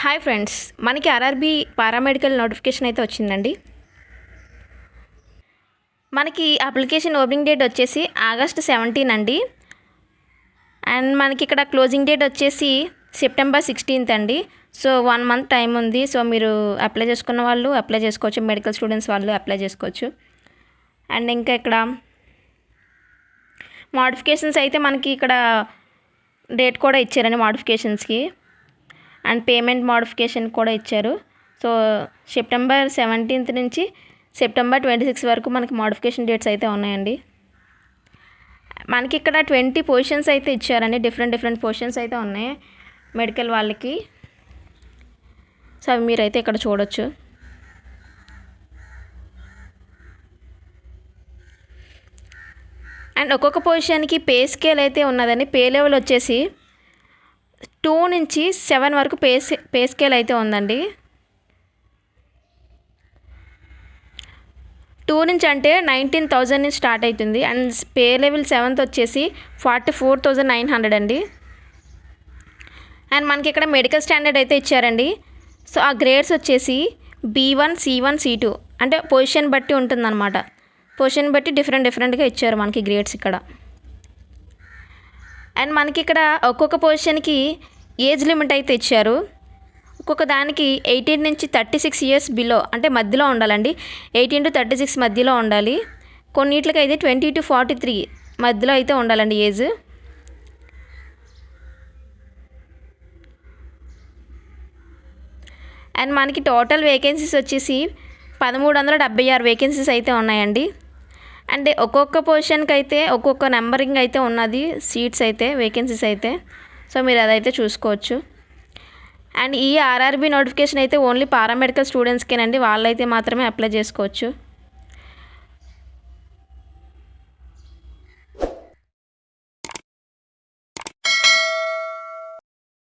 Hi friends, మనకి RRB paramedical notification అయితే వచ్చిందండి. మనకి అప్లికేషన్ ఓపెనింగ్ డేట్ వచ్చేసి August 17 అండి. అండ్ మనకి ఇక్కడ క్లోజింగ్ డేట్ వచ్చేసి September 16 అండి. సో 1 month టైం ఉంది. సో మీరు అప్లై చేసుకున్న వాళ్ళు అప్లై చేసుకోవచ్చు, మెడికల్ స్టూడెంట్స్ వాళ్ళు అప్లై చేసుకోవచ్చు. అండ్ ఇంకా ఇక్కడ మోడిఫికేషన్స్ అయితే మనకి ఇక్కడ డేట్ కూడా ఇచ్చారండి మోడిఫికేషన్స్కి. అండ్ పేమెంట్ మోడిఫికేషన్ కూడా ఇచ్చారు. సో September 17 నుంచి September 26 వరకు మనకి మోడిఫికేషన్ డేట్స్ అయితే ఉన్నాయండి. మనకి ఇక్కడ 20 పొజిషన్స్ అయితే ఇచ్చారండి. డిఫరెంట్ పొజిషన్స్ అయితే ఉన్నాయి మెడికల్ వాళ్ళకి. సో అవి మీరైతే ఇక్కడ చూడొచ్చు. అండ్ ఒక్కొక్క పొజిషన్కి పే స్కేల్ అయితే ఉన్నదండి. పే లెవెల్ వచ్చేసి 2 నుంచి 7 వరకు పే స్కేల్ అయితే ఉందండి. 2 నుంచి అంటే 19,000 నుంచి స్టార్ట్ అవుతుంది. అండ్ పే లెవెల్ 7th వచ్చేసి 44,900 అండి. అండ్ మనకి ఇక్కడ మెడికల్ స్టాండర్డ్ అయితే ఇచ్చారండి. సో ఆ గ్రేడ్స్ వచ్చేసి B1, C1, C2 అంటే పొజిషన్ బట్టి ఉంటుందన్నమాట. పొజిషన్ బట్టి డిఫరెంట్గా ఇచ్చారు మనకి గ్రేడ్స్ ఇక్కడ. అండ్ మనకి ఇక్కడ ఒక్కొక్క పొజిషన్కి ఏజ్ లిమిట్ అయితే ఇచ్చారు. ఒక్కొక్క దానికి 18 నుంచి 36 years బిలో అంటే మధ్యలో ఉండాలండి. 18 to 36 మధ్యలో ఉండాలి. కొన్నిట్లకి అయితే 20 to 43 మధ్యలో అయితే ఉండాలండి ఏజ్. అండ్ మనకి టోటల్ వేకెన్సీస్ వచ్చేసి 1376 వేకెన్సీస్ అయితే ఉన్నాయండి. అంటే ఒక్కొక్క పొజిషన్కి అయితే ఒక్కొక్క నెంబరింగ్ అయితే ఉన్నది సీట్స్ అయితే, వేకెన్సీస్ అయితే. సో మీరు అదైతే చూసుకోవచ్చు. అండ్ ఈ ఆర్ఆర్బీ నోటిఫికేషన్ అయితే ఓన్లీ పారామెడికల్ స్టూడెంట్స్కేనండి. వాళ్ళైతే మాత్రమే అప్లై చేసుకోవచ్చు.